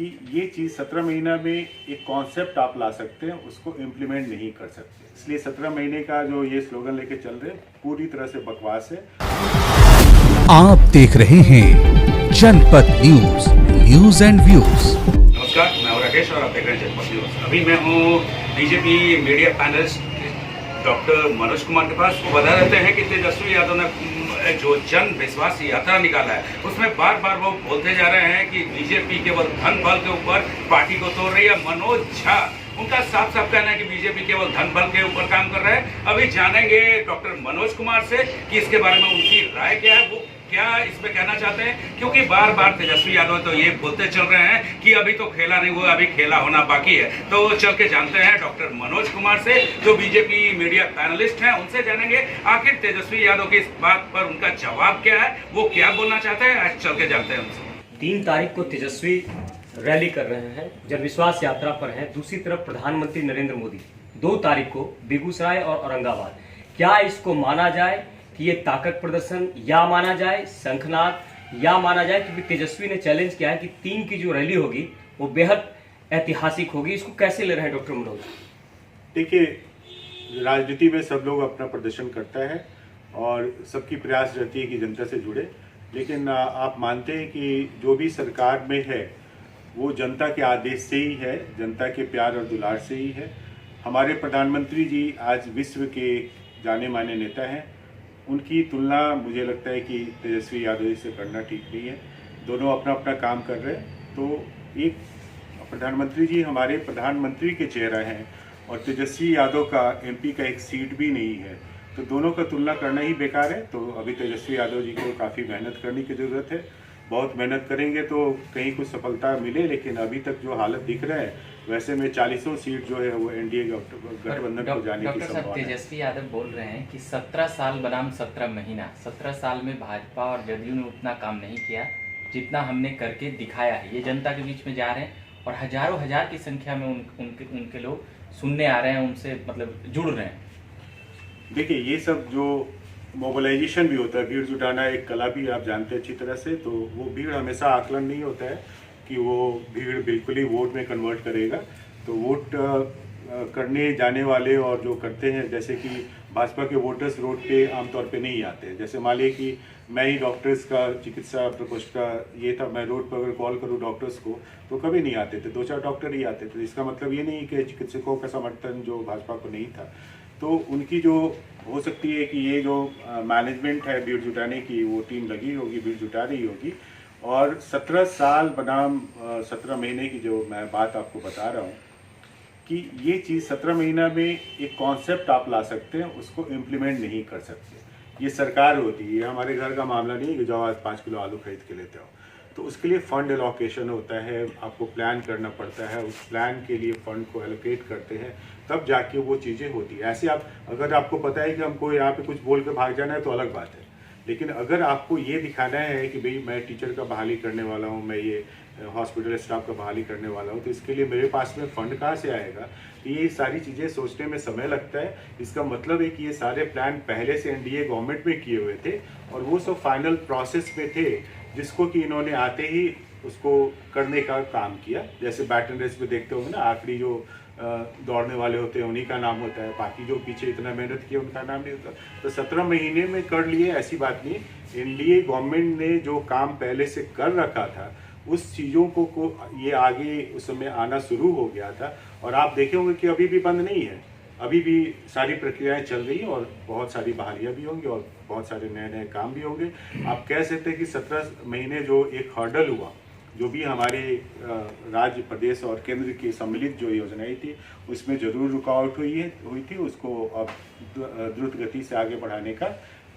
कि ये चीज़ 17 महीना में एक कॉन्सेप्ट आप ला सकते हैं, उसको इम्प्लीमेंट नहीं कर सकते। इसलिए 17 महीने का जो ये स्लोगन लेके चल रहे हैं पूरी तरह से बकवास है। आप देख रहे हैं जनपद न्यूज, न्यूज एंड व्यूज। नमस्कार, मैं हूं राकेश और आप देख रहे हैं जनपद न्यूज। अभी मैं हूं BJP media panelist doctor Manoj Kumar के पास। वो बता देते हैं कि तेजस्वी यादव ने जो जन विश्वास यात्रा निकाला है उसमें बार बार वो बोलते जा रहे हैं कि बीजेपी केवल धन बल के ऊपर पार्टी को तोड़ रही है। मनोज झा उनका साफ साफ कहना है कि बीजेपी केवल धन बल के ऊपर काम कर रहा है। अभी जानेंगे डॉक्टर मनोज कुमार से कि इसके बारे में उनकी राय क्या है, वो क्या इसमें कहना चाहते हैं, क्योंकि बार बार तेजस्वी यादव तो ये बोलते चल रहे हैं कि अभी तो खेला नहीं हुआ, अभी खेला होना बाकी है। तो चल के जानते हैं डॉक्टर मनोज कुमार से, जो बीजेपी मीडिया पैनलिस्ट हैं, उनसे जानेंगे आखिर तेजस्वी यादव की इस बात पर उनका जवाब क्या है, वो क्या बोलना चाहते हैं। आज चल के जानते हैं उनसे। 3 तारीख को तेजस्वी रैली कर रहे हैं, जन विश्वास यात्रा पर हैं। दूसरी तरफ प्रधानमंत्री नरेंद्र मोदी 2 तारीख को बेगूसराय और औरंगाबाद। क्या इसको माना जाए कि ये ताकत प्रदर्शन, या माना जाए शंखनाद, या माना जाए क्योंकि तेजस्वी ने चैलेंज किया है कि 3 की जो रैली होगी वो बेहद ऐतिहासिक होगी। इसको कैसे ले रहे हैं डॉक्टर मनोज? देखिए, राजनीति में सब लोग अपना प्रदर्शन करता है और सबकी प्रयास रहती है कि जनता से जुड़े, लेकिन आप मानते हैं कि जो भी सरकार में है वो जनता के आदेश से ही है, जनता के प्यार और दुलार से ही है। हमारे प्रधानमंत्री जी आज विश्व के जाने माने नेता हैं, उनकी तुलना मुझे लगता है कि तेजस्वी यादव जी से करना ठीक नहीं है। दोनों अपना अपना काम कर रहे हैं। तो एक प्रधानमंत्री जी हमारे प्रधानमंत्री के चेहरा हैं और तेजस्वी यादव का एमपी का एक सीट भी नहीं है, तो दोनों का तुलना करना ही बेकार है। तो अभी तेजस्वी यादव जी को काफ़ी मेहनत करने की ज़रूरत है। बहुत मेहनत करेंगे तो कहीं कुछ सफलता मिले, लेकिन अभी तक जो हालत दिख रहा है वैसे में 40 सीट जो है वो एनडीए गठबंधन को जाने की संभावना है। तेजस्वी यादव बोल रहे हैं कि 17 साल बनाम 17 महीना, 17 साल में भाजपा और जदयू ने उतना काम नहीं किया जितना हमने करके दिखाया है। ये जनता के बीच में जा रहे हैं और हजारों हजार की संख्या में उनके लोग सुनने आ रहे हैं, उनसे मतलब जुड़ रहे हैं। देखिए, ये सब जो मोबिलाइजेशन भी होता है, भीड़ जुटाना एक कला भी आप जानते हैं अच्छी तरह से। तो वो भीड़ हमेशा आकलन नहीं होता है कि वो भीड़ बिल्कुल ही वोट में कन्वर्ट करेगा। तो वोट करने जाने वाले और जो करते हैं, जैसे कि भाजपा के वोटर्स रोड पे आमतौर पे नहीं आते। जैसे मान लिए कि मैं ही डॉक्टर्स का चिकित्सा प्रकोष्ठ का ये था, मैं रोड पर अगर कॉल करूँ डॉक्टर्स को तो कभी नहीं आते थे, 2-4 डॉक्टर ही आते थे। इसका मतलब ये नहीं कि चिकित्सकों का समर्थन जो भाजपा को नहीं था। तो उनकी जो हो सकती है कि ये जो मैनेजमेंट है भीड़ जुटाने की, वो टीम लगी होगी, भीड़ जुटा रही होगी। और 17 साल बनाम 17 महीने की जो मैं बात आपको बता रहा हूँ कि ये चीज़ 17 महीना में एक कॉन्सेप्ट आप ला सकते हैं, उसको इम्प्लीमेंट नहीं कर सकते। ये सरकार होती है, ये हमारे घर का मामला नहीं है कि जाओ आज 5 किलो आलू खरीद के लेते हो। तो उसके लिए फ़ंड एलोकेशन होता है, आपको प्लान करना पड़ता है, उस प्लान के लिए फ़ंड को एलोकेट करते हैं, तब जाके वो चीज़ें होती है। ऐसे आप अगर आपको पता है कि हमको यहाँ पे कुछ बोल के भाग जाना है तो अलग बात है, लेकिन अगर आपको ये दिखाना है कि भाई मैं टीचर का बहाली करने वाला हूँ, मैं ये हॉस्पिटल स्टाफ का बहाली करने वाला हूँ, तो इसके लिए मेरे पास में फ़ंड कहाँ से आएगा? ये सारी चीज़ें सोचने में समय लगता है। इसका मतलब है कि ये सारे प्लान पहले से एनडीए गवर्नमेंट में किए हुए थे और वो सब फाइनल प्रोसेस में थे, जिसको कि इन्होंने आते ही उसको करने का काम किया। जैसे बैटन रेस में देखते होंगे ना, आखिरी जो दौड़ने वाले होते हैं उन्हीं का नाम होता है, बाकी जो पीछे इतना मेहनत किया उनका नाम नहीं होता। तो 17 महीने में कर लिए ऐसी बात नहीं। एनडीए गवर्नमेंट ने जो काम पहले से कर रखा था उस चीज़ों को ये आगे उस समय आना शुरू हो गया था। और आप देखे होंगे कि अभी भी बंद नहीं है, अभी भी सारी प्रक्रियाएं चल रही हैं और बहुत सारी बहालियाँ भी होंगी और बहुत सारे नए नए काम भी होंगे। आप कह सकते हैं कि 17 महीने जो एक हर्डल हुआ, जो भी हमारे राज्य, प्रदेश और केंद्र की सम्मिलित जो योजनाएं थी उसमें जरूर रुकावट हुई थी, उसको अब द्रुत गति से आगे बढ़ाने का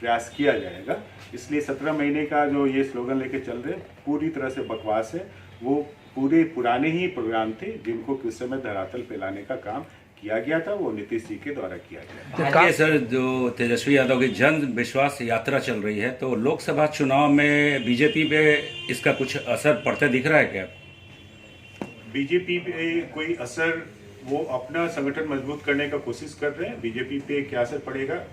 प्रयास किया जाएगा। इसलिए 17 महीने का जो ये स्लोगन लेके चल रहे हैं पूरी तरह से बकवास है। वो पूरे पुराने ही प्रोग्राम थे जिनको किस समय धरातल पे लाने का काम किया गया था, वो नीतीश जी के द्वारा किया गया था। देखिए सर, जो तेजस्वी यादव की जन विश्वास यात्रा चल रही है, तो लोकसभा चुनाव में बीजेपी पे इसका कुछ असर पड़ता दिख रहा है क्या? बीजेपी पे कोई असर, वो अपना संगठन मजबूत करने का कोशिश कर रहे हैं। बीजेपी पे क्या असर पड़ेगा?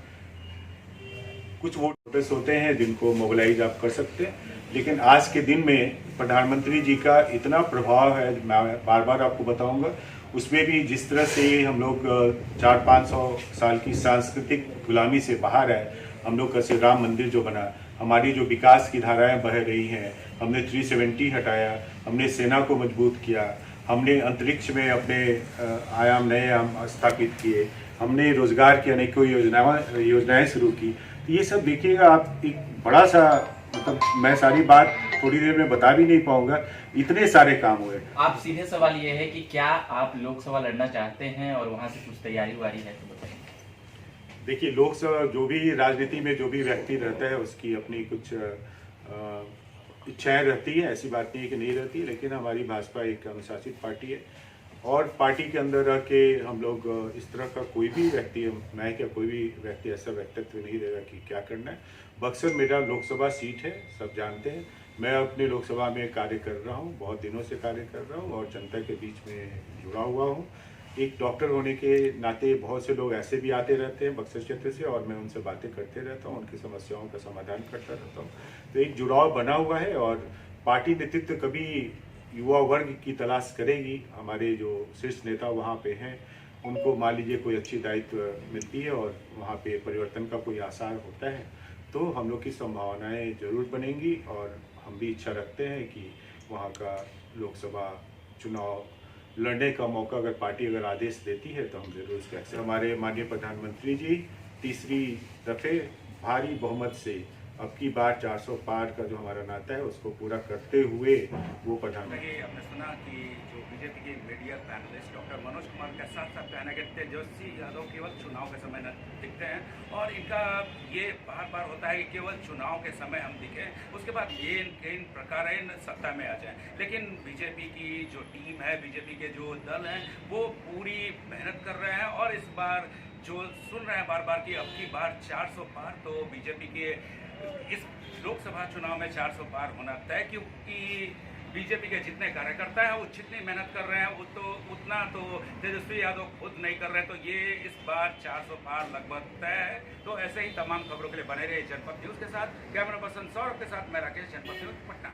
कुछ वोटर्स होते हैं जिनको मोबिलाइज आप कर सकते हैं, लेकिन आज के दिन में प्रधानमंत्री जी का इतना प्रभाव है, मैं बार बार आपको बताऊंगा, उसमें भी जिस तरह से हम लोग 400-500 साल की सांस्कृतिक गुलामी से बाहर आए, हम लोग का श्री राम मंदिर जो बना, हमारी जो विकास की धाराएं बह रही हैं, हमने 370 हटाया, हमने सेना को मजबूत किया, हमने अंतरिक्ष में अपने आयाम नए आयाम स्थापित किए, हमने रोजगार की अनेकों योजनाएं शुरू की। तो ये सब देखिएगा आप, एक बड़ा सा, मतलब मैं सारी बात थोड़ी देर में बता भी नहीं पाऊंगा, इतने सारे काम हुए। आप सीधे सवाल ये है कि क्या आप लोकसभा लड़ना चाहते हैं और वहां से कुछ तैयारी वारी है तो बताइए। देखिए, लोकसभा, जो भी राजनीति में जो भी व्यक्ति रहता है उसकी अपनी कुछ इच्छाएं रहती है, ऐसी बात नहीं है कि नहीं रहती, लेकिन हमारी भाजपा एक अनुशासित पार्टी है और पार्टी के अंदर रह के हम लोग इस तरह का कोई भी व्यक्ति, मैं क्या कोई भी व्यक्ति ऐसा व्यक्तित्व नहीं देगा कि क्या करना है। बक्सर मेरा लोकसभा सीट है, सब जानते हैं। मैं अपने लोकसभा में कार्य कर रहा हूँ, बहुत दिनों से कार्य कर रहा हूँ और जनता के बीच में जुड़ा हुआ हूँ। एक डॉक्टर होने के नाते बहुत से लोग ऐसे भी आते रहते हैं बक्सर क्षेत्र से और मैं उनसे बातें करते रहता हूँ, उनकी समस्याओं का समाधान करता रहता हूँ। तो एक जुड़ाव बना हुआ है और पार्टी नेतृत्व कभी युवा वर्ग की तलाश करेगी। हमारे जो शीर्ष नेता वहाँ पे हैं, उनको मान लीजिए कोई अच्छी दायित्व मिलती है और वहाँ पे परिवर्तन का कोई आसार होता है, तो हम लोग की संभावनाएं जरूर बनेंगी और हम भी इच्छा रखते हैं कि वहाँ का लोकसभा चुनाव लड़ने का मौका अगर पार्टी अगर आदेश देती है तो हम जरूर इसके एक्सेप्ट। हमारे माननीय प्रधानमंत्री जी तीसरी दफे भारी बहुमत से अब की बार 400 पार का जो हमारा नाता है उसको पूरा करते हुए वो प्रधानमंत्री। हमने सुना कि जो बीजेपी के media panelist doctor Manoj Kumar के साथ साथ कहना कि तेजस्वी यादव केवल चुनाव के समय न दिखते हैं और इनका ये बार बार होता है कि केवल चुनाव के समय हम दिखें, उसके बाद ये इन प्रकार सत्ता में आ जाएं। लेकिन बीजेपी की जो टीम है, बीजेपी के जो दल हैं, वो पूरी मेहनत कर रहे हैं और इस बार जो सुन रहे हैं बार बार कि अब की बार 400 पार, तो बीजेपी के इस लोकसभा चुनाव में 400 पार होना तय, क्योंकि बीजेपी के जितने कार्यकर्ता हैं वो जितनी मेहनत कर रहे हैं वो तो उतना तो तेजस्वी यादव खुद नहीं कर रहे हैं, तो ये इस बार 400 पार लगभग तय है। तो ऐसे ही तमाम खबरों के लिए बने रहे जनपद न्यूज़ के साथ। कैमरा पर्सन सौरभ के साथ मैं राकेश, जनपद न्यूज़, पटना।